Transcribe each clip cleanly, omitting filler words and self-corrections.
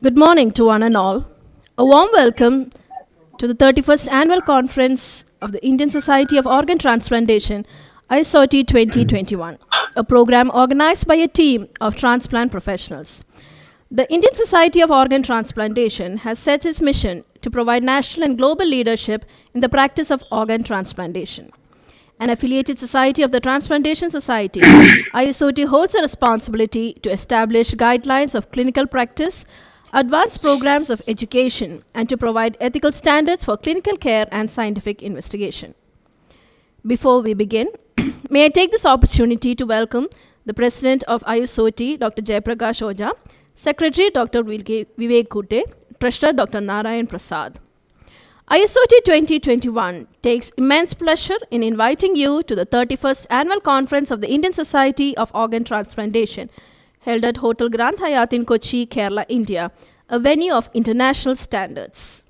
Good morning to one and all. A warm welcome to the 31st Annual Conference of the Indian Society of Organ Transplantation, ISOT 2021, a program organized by a team of transplant professionals. The Indian Society of Organ Transplantation has set its mission to provide national and global leadership in the practice of organ transplantation. An affiliated society of the Transplantation Society, ISOT holds a responsibility to establish guidelines of clinical practice, advance programs of education, and to provide ethical standards for clinical care and scientific investigation. Before we begin, may I take this opportunity to welcome the President of ISOT, Dr. Jayaprakash Oja, Secretary Dr. Vivek Kutte, Treasurer Dr. Narayan Prasad. ISOT 2021 takes immense pleasure in inviting you to the 31st Annual Conference of the Indian Society of Organ Transplantation, held at Hotel Grand Hyatt in Kochi, Kerala, India, a venue of international standards.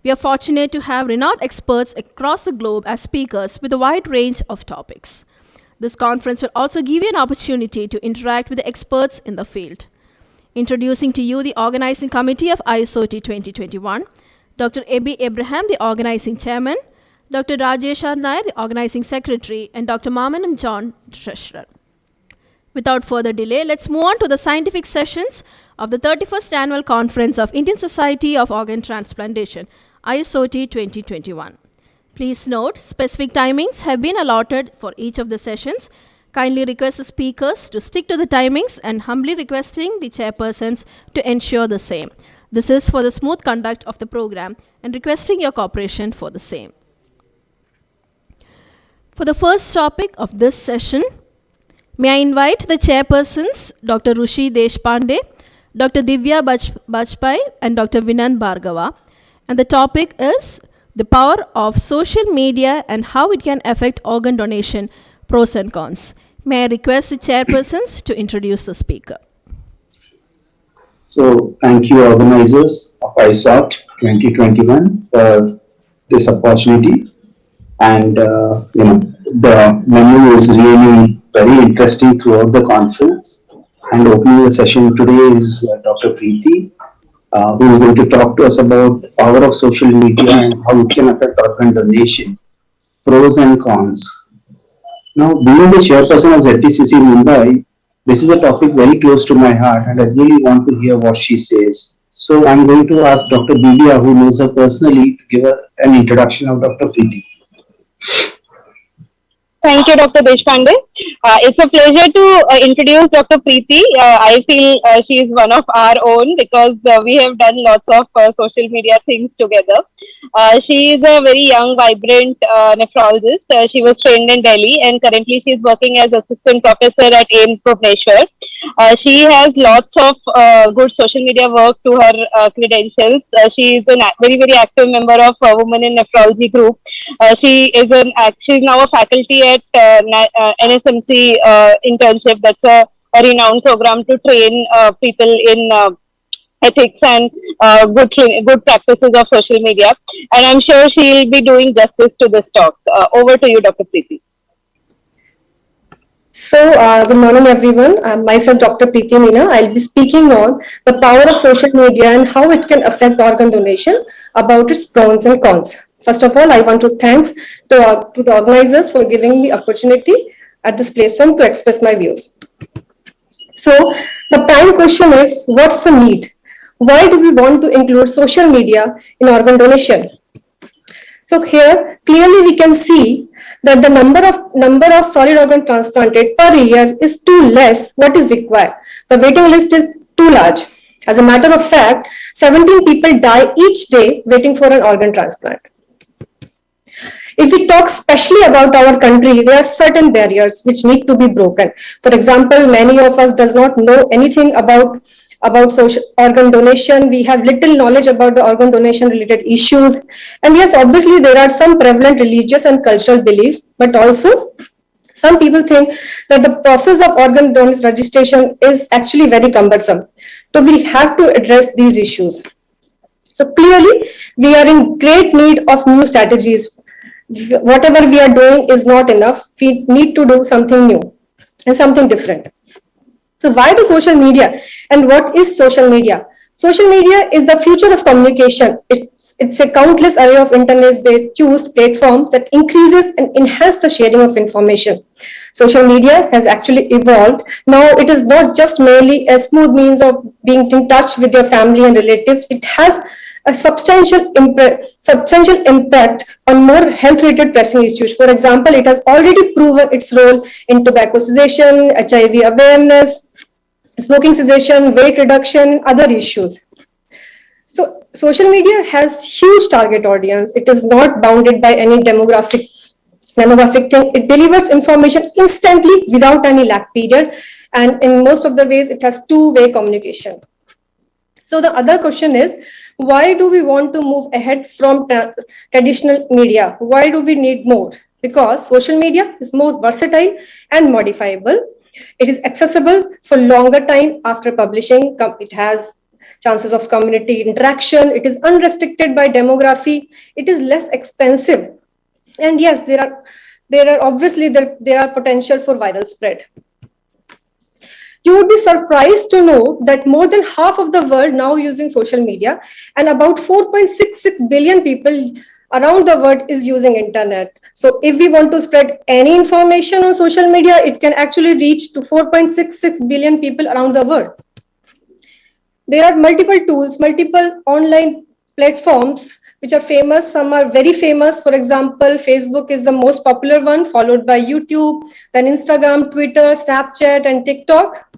We are fortunate to have renowned experts across the globe as speakers with a wide range of topics. This conference will also give you an opportunity to interact with the experts in the field. Introducing to you the Organizing Committee of ISOT 2021, Dr. Ebi Abraham, the Organizing Chairman, Dr. Rajesh R. Nair, the Organizing Secretary, and Dr. Mamanam John, Treasurer. Without further delay, let's move on to the scientific sessions of the 31st Annual Conference of Indian Society of Organ Transplantation, ISOT 2021. Please note, specific timings have been allotted for each of the sessions. Kindly request the speakers to stick to the timings and humbly requesting the chairpersons to ensure the same. This is for the smooth conduct of the program and requesting your cooperation for the same. For the first topic of this session, may I invite the chairpersons, Dr. Rushi Deshpande, Dr. Divya Bajpai, and Dr. Vinan Bhargava. And the topic is the power of social media and how it can affect organ donation, pros and cons. May I request the chairpersons to introduce the speaker. So, thank you organizers of ISOT 2021 for this opportunity. And, the menu is really very interesting throughout the conference. And opening the session today is Dr. Preeti, who is going to talk to us about the power of social media and how it can affect organ donation, pros and cons. Now, being the chairperson of ZTCC Mumbai, this is a topic very close to my heart and I really want to hear what she says. So I'm going to ask Dr. Divya, who knows her personally, to give her an introduction of Dr. Preeti. Thank you, Dr. Deshpande. It's a pleasure to introduce Dr. Preeti. I feel she is one of our own because we have done lots of social media things together. She is a very young, vibrant nephrologist. She was trained in Delhi and currently she is working as assistant professor at AIIMS Bhubaneswar. She has lots of good social media work to her credentials. She is a very, very active member of Women in Nephrology group. She is now a faculty at NSMC internship. That's a renowned program to train people in ethics and good practices of social media. And I'm sure she'll be doing justice to this talk. Over to you, Dr. Preeti. So, good morning everyone. I'm myself Dr. Preeti Meena. I'll be speaking on the power of social media and how it can affect organ donation, about its pros and cons. First of all, I want to thank to the organizers for giving me opportunity at this platform to express my views. So, the prime question is, what's the need? Why do we want to include social media in organ donation? So here, clearly we can see that the number of solid organ transplanted per year is too less what is required. The waiting list is too large. As a matter of fact, 17 people die each day waiting for an organ transplant. If we talk especially about our country, there are certain barriers which need to be broken. For example, many of us does not know anything about social organ donation. We have little knowledge about the organ donation related issues. And yes, obviously there are some prevalent religious and cultural beliefs, but also some people think that the process of organ donation registration is actually very cumbersome. So we have to address these issues. So clearly, we are in great need of new strategies. Whatever we are doing is not enough. We need to do something new and something different. So why the social media and what is social media? Social media is the future of communication. It's a countless array of internet-based used platforms that increases and enhance the sharing of information. Social media has actually evolved. Now it is not just merely a smooth means of being in touch with your family and relatives. It has a substantial impact on more health-related pressing issues. For example, it has already proven its role in tobacco cessation, HIV awareness, smoking cessation, weight reduction, other issues. So social media has huge target audience. It is not bounded by any demographic thing. It delivers information instantly without any lag period. And in most of the ways, it has two-way communication. So the other question is, why do we want to move ahead from traditional media? Why do we need more? Because social media is more versatile and modifiable. It is accessible for longer time after publishing. It has chances of community interaction. It is unrestricted by demography. It is less expensive. And yes, there are potential for viral spread. You would be surprised to know that more than half of the world now using social media, and about 4.66 billion people around the world is using internet. So if we want to spread any information on social media, it can actually reach to 4.66 billion people around the world. There are multiple tools, multiple online platforms which are famous. Some are very famous. For example, Facebook is the most popular one, followed by YouTube, then Instagram, Twitter, Snapchat, and TikTok.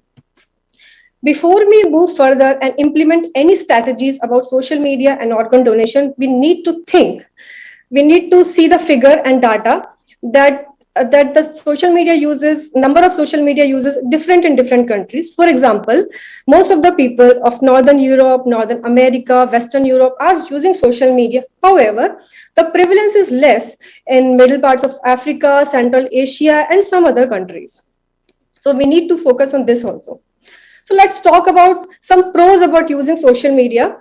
Before we move further and implement any strategies about social media and organ donation, we need to think. We need to see the figure and data that the social media number of social media users different in different countries. For example, most of the people of Northern Europe, Northern America, Western Europe are using social media. However, the prevalence is less in middle parts of Africa, Central Asia, and some other countries. So we need to focus on this also. So let's talk about some pros about using social media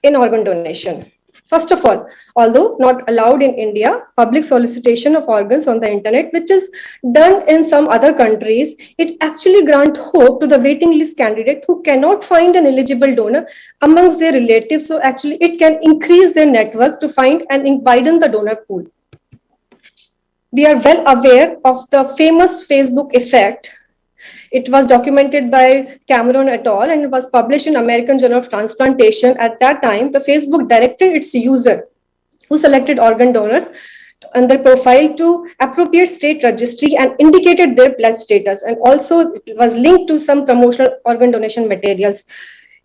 in organ donation. First of all, although not allowed in India, public solicitation of organs on the internet, which is done in some other countries, it actually grants hope to the waiting list candidate who cannot find an eligible donor amongst their relatives. So actually it can increase their networks to find and widen the donor pool. We are well aware of the famous Facebook effect. It was documented by Cameron et al. And it was published in American Journal of Transplantation. At that time, the Facebook directed its user who selected organ donors and their profile to appropriate state registry and indicated their pledge status. And also it was linked to some promotional organ donation materials.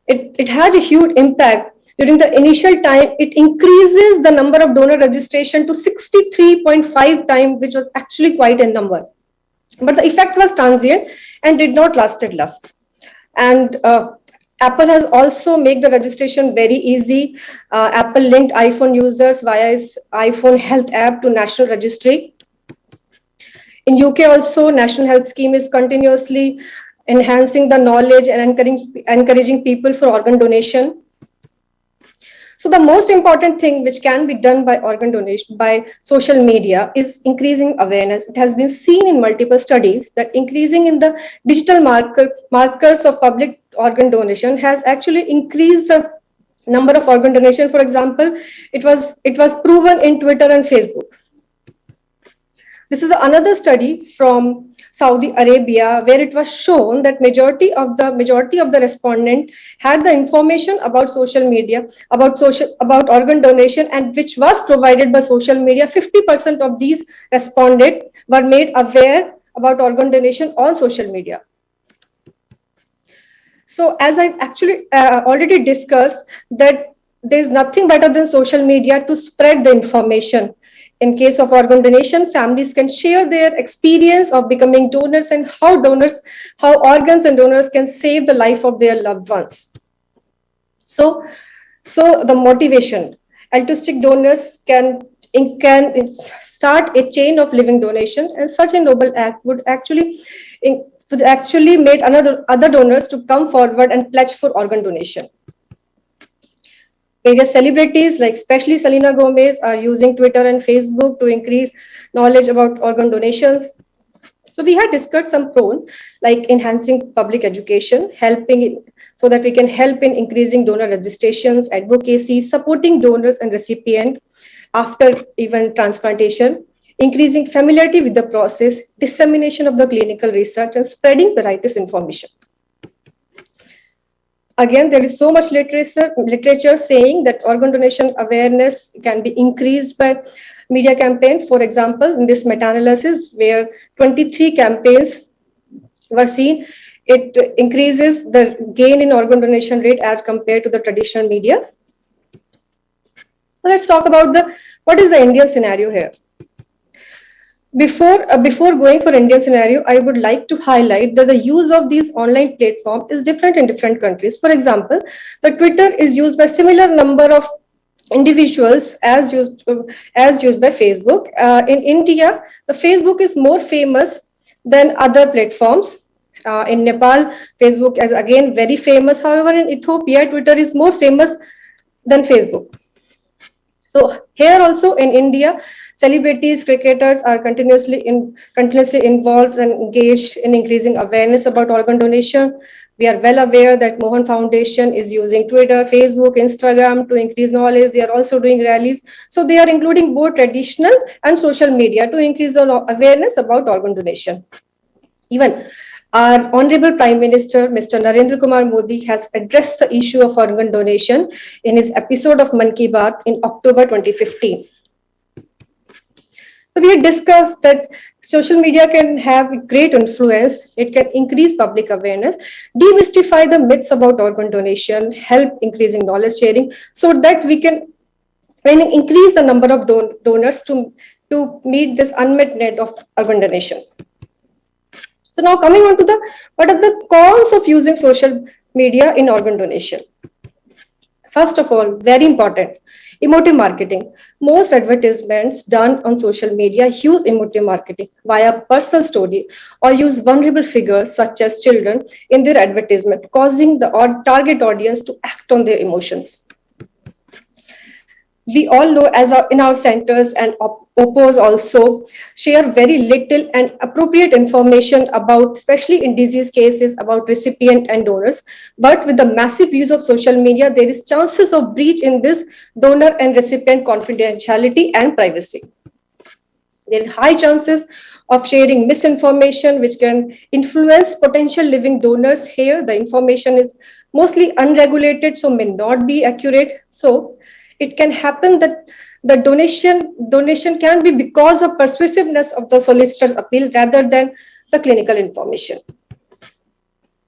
It had a huge impact. During the initial time, it increases the number of donor registration to 63.5 times, which was actually quite a number. But the effect was transient and did not last. And Apple has also made the registration very easy. Apple linked iPhone users via its iPhone Health app to National Registry. In UK also, National Health Scheme is continuously enhancing the knowledge and encouraging people for organ donation. So the most important thing which can be done by organ donation, by social media, is increasing awareness. It has been seen in multiple studies that increasing in the digital markers of public organ donation has actually increased the number of organ donation. For example, it was proven in Twitter and Facebook. This is another study from Saudi Arabia, where it was shown that majority of the respondent had the information about social media, about organ donation, and which was provided by social media. 50% of these respondents were made aware about organ donation on social media. So as I actually already discussed, that there's nothing better than social media to spread the information. In case of organ donation, families can share their experience of becoming donors and how organs and donors can save the life of their loved ones. So the motivation, altruistic donors can start a chain of living donation, and such a noble act would actually make other donors to come forward and pledge for organ donation. Various celebrities, like especially Selena Gomez, are using Twitter and Facebook to increase knowledge about organ donations. So we had discussed some pros like enhancing public education, so that we can help in increasing donor registrations, advocacy, supporting donors and recipient after even transplantation, increasing familiarity with the process, dissemination of the clinical research, and spreading the rightist information. Again, there is so much literature saying that organ donation awareness can be increased by media campaign. For example, in this meta-analysis where 23 campaigns were seen, it increases the gain in organ donation rate as compared to the traditional media. So let's talk about what is the Indian scenario here. Before going for Indian scenario, I would like to highlight that the use of these online platform is different in different countries. For example, the Twitter is used by similar number of individuals as used by Facebook. In India, the Facebook is more famous than other platforms. In Nepal, Facebook is again very famous. However, in Ethiopia, Twitter is more famous than Facebook. So here also in India, celebrities, cricketers are continuously involved and engaged in increasing awareness about organ donation. We are well aware that Mohan Foundation is using Twitter, Facebook, Instagram to increase knowledge. They are also doing rallies. So they are including both traditional and social media to increase the awareness about organ donation. Even our Honorable Prime Minister, Mr. Narendra Kumar Modi, has addressed the issue of organ donation in his episode of Mann Ki Baat in October 2015. So we had discussed that social media can have great influence. It can increase public awareness, demystify the myths about organ donation, help increasing knowledge sharing, so that we can increase the number of donors to meet this unmet need of organ donation. So now coming on to what are the cons of using social media in organ donation? First of all, very important, emotive marketing. Most advertisements done on social media use emotive marketing via personal story or use vulnerable figures such as children in their advertisement, causing the target audience to act on their emotions. We all know in our centers and OPOs also share very little and appropriate information about, especially in disease cases, about recipient and donors. But with the massive use of social media, there is chances of breach in this donor and recipient confidentiality and privacy. There are high chances of sharing misinformation, which can influence potential living donors. Here, the information is mostly unregulated, so may not be accurate. So it can happen that the donation can be because of persuasiveness of the solicitor's appeal rather than the clinical information.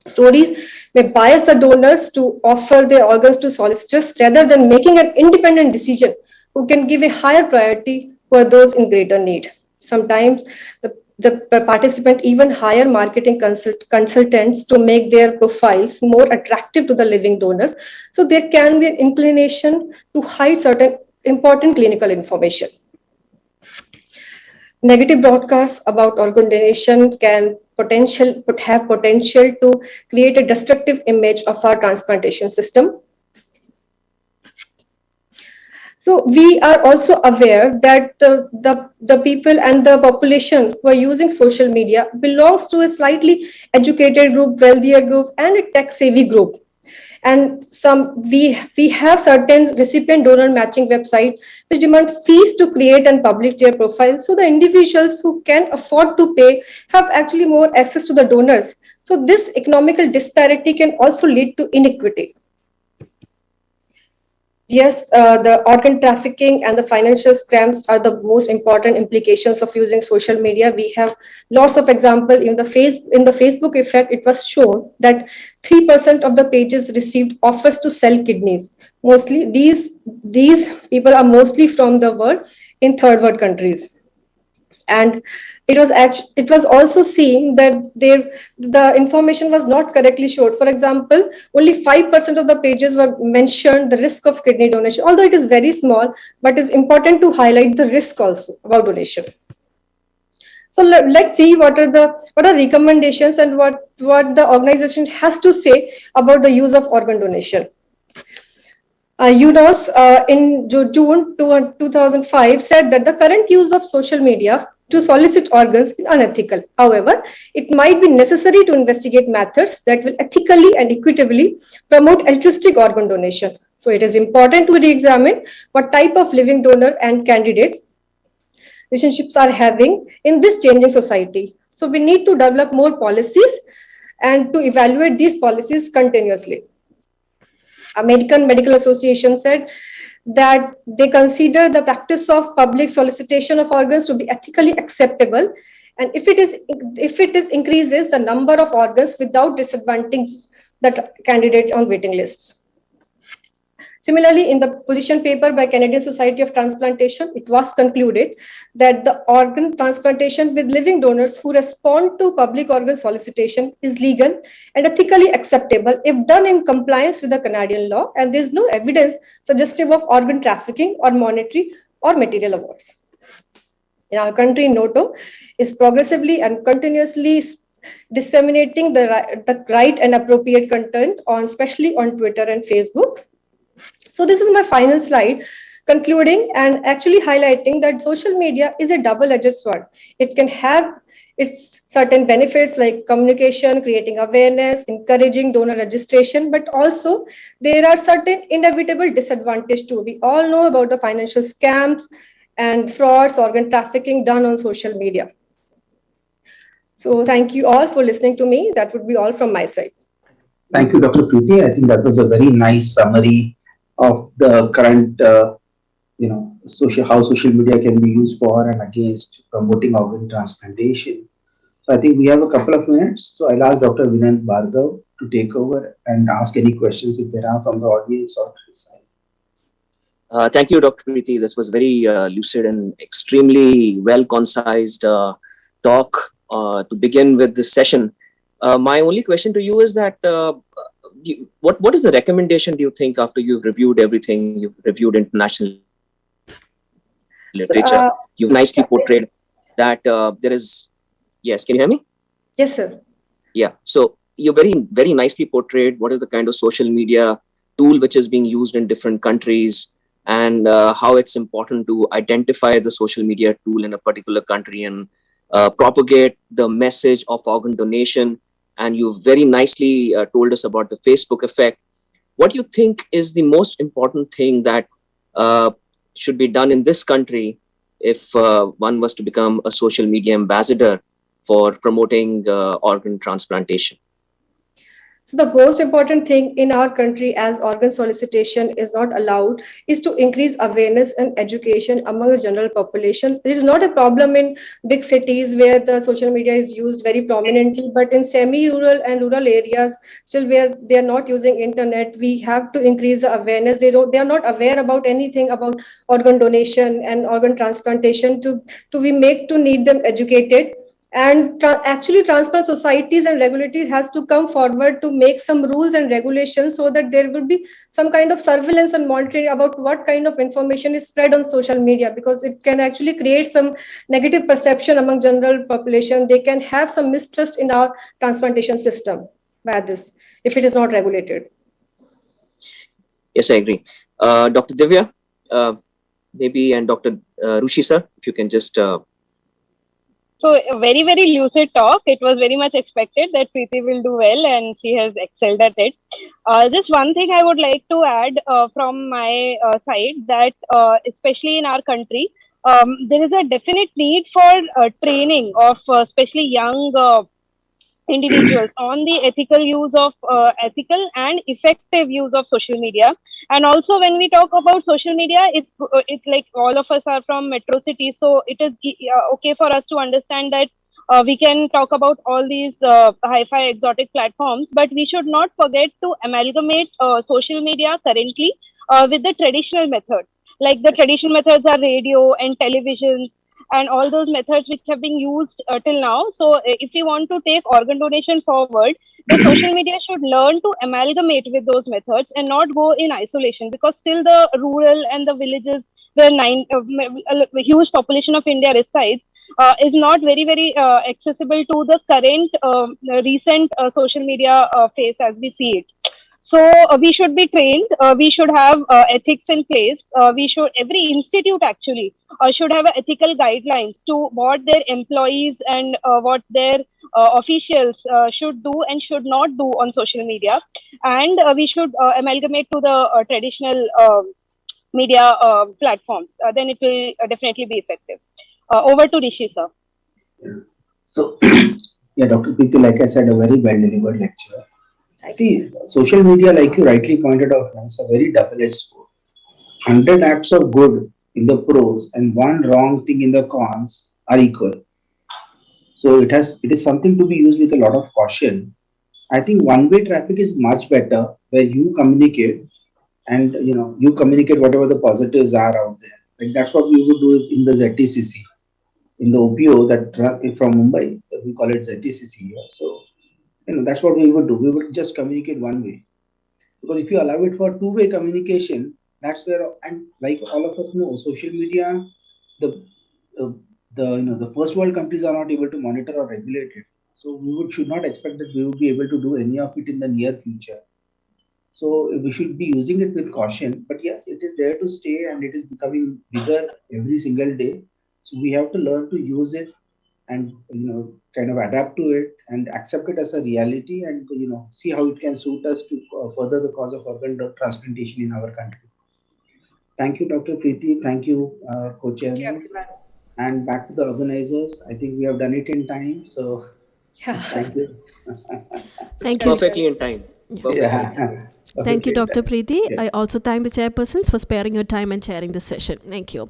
Stories may bias the donors to offer their organs to solicitors rather than making an independent decision who can give a higher priority for those in greater need. Sometimes the participant even hire marketing consultants to make their profiles more attractive to the living donors. So there can be an inclination to hide certain important clinical information. Negative broadcasts about organ donation have potential to create a destructive image of our transplantation system. So we are also aware that the people and the population who are using social media belongs to a slightly educated group, wealthier group, and a tech-savvy group. And we have certain recipient donor matching websites which demand fees to create and publish their profiles. So the individuals who can afford to pay have actually more access to the donors. So this economical disparity can also lead to inequity. Yes, the organ trafficking and the financial scams are the most important implications of using social media. We have lots of examples. In the Facebook effect, it was shown that 3% of the pages received offers to sell kidneys. Mostly, these people are mostly from the world in third world countries. And it was also seen that the information was not correctly showed. For example, only 5% of the pages were mentioned the risk of kidney donation, although it is very small, but it's important to highlight the risk also about donation. So let's see what are recommendations and what the organization has to say about the use of organ donation. UNOS in June 2005 said that the current use of social media to solicit organs is unethical. However, it might be necessary to investigate methods that will ethically and equitably promote altruistic organ donation. So it is important to re-examine what type of living donor and candidate relationships are having in this changing society. So we need to develop more policies and to evaluate these policies continuously. American Medical Association said that they consider the practice of public solicitation of organs to be ethically acceptable, and if it is increases the number of organs without disadvantaging the candidate on waiting lists. Similarly, in the position paper by Canadian Society of Transplantation, it was concluded that the organ transplantation with living donors who respond to public organ solicitation is legal and ethically acceptable if done in compliance with the Canadian law, and there is no evidence suggestive of organ trafficking or monetary or material awards. In our country, NOTO is progressively and continuously disseminating the right and appropriate content on, especially on Twitter and Facebook. So this is my final slide, concluding and actually highlighting that social media is a double-edged sword. It can have its certain benefits like communication, creating awareness, encouraging donor registration, but also there are certain inevitable disadvantages too. We all know about the financial scams and frauds, organ trafficking done on social media. So thank you all for listening to me. That would be all from my side. Thank you, Dr. Preeti. I think that was a very nice summary of the current, how social media can be used for and against promoting organ transplantation. So I think we have a couple of minutes. So I'll ask Dr. Vinant Bhargav to take over and ask any questions if there are from the audience or his side. Thank you, Dr. Preeti. This was very lucid and extremely well concised talk to begin with this session. My only question to you is that what is the recommendation, do you think, after you've reviewed everything, you've reviewed international literature, you've nicely portrayed that there is, yes, can you hear me? Yes, sir. Yeah, so you very nicely portrayed what is the kind of social media tool which is being used in different countries, and how it's important to identify the social media tool in a particular country and propagate the message of organ donation. And you very nicely told us about the Facebook effect. What do you think is the most important thing that should be done in this country if one was to become a social media ambassador for promoting organ transplantation? So the most important thing in our country, as organ solicitation is not allowed, is to increase awareness and education among the general population. It is not a problem in big cities where the social media is used very prominently, but in semi-rural and rural areas, still where they are not using internet, we have to increase the awareness. They are not aware about anything about organ donation and organ transplantation. To need them educated. And actually, transplant societies and regulators has to come forward to make some rules and regulations so that there will be some kind of surveillance and monitoring about what kind of information is spread on social media, because it can actually create some negative perception among general population. They can have some mistrust in our transplantation system by this if it is not regulated. Yes, I agree. Dr. Divya, maybe, and Dr. Rushi sir, if you can just... So a very, very lucid talk. It was very much expected that Preeti will do well, and she has excelled at it. Just one thing I would like to add from my side, that especially in our country, there is a definite need for training of especially young individuals on the ethical and effective use of social media. And also, when we talk about social media, it's like all of us are from metro cities, so it is okay for us to understand that we can talk about all these hi-fi exotic platforms, but we should not forget to amalgamate social media currently with the traditional methods. Like the traditional methods are radio and televisions and all those methods which have been used till now. So if we want to take organ donation forward, the social media should learn to amalgamate with those methods and not go in isolation, because still the rural and the villages where a huge population of India resides is not very, very accessible to the current recent social media phase as we see it. So we should be trained. We should have ethics in place. Every institute actually should have ethical guidelines to what their employees and what their officials should do and should not do on social media. And we should amalgamate to the traditional media platforms. Then it will definitely be effective. Over to Rishi, sir. So, yeah, Dr. Preeti, like I said, a very well delivered lecture. See, social media, like you rightly pointed out, is a very double-edged sword. 100 acts of good in the pros and one wrong thing in the cons are equal. So it is something to be used with a lot of caution. I think one-way traffic is much better where you communicate and you communicate whatever the positives are out there. Like that's what we would do in the ZTCC, in the OPO that from Mumbai, we call it ZTCC here. So that's what we would do. We would just communicate one way. Because if you allow it for two-way communication, that's where, and like all of us know, social media, the first world countries are not able to monitor or regulate it. So should not expect that we will be able to do any of it in the near future. So we should be using it with caution. But yes, it is there to stay and it is becoming bigger every single day. So we have to learn to use it and kind of adapt to it and accept it as a reality and see how it can suit us to further the cause of organ transplantation in our country. Thank you, Dr. Preeti. Thank you, co-chairman. And back to the organizers. I think we have done it in time. So thank you. Thank you. Perfectly in time. Thank you, Dr. Preeti. I also thank the chairpersons for sparing your time and chairing this session. Thank you.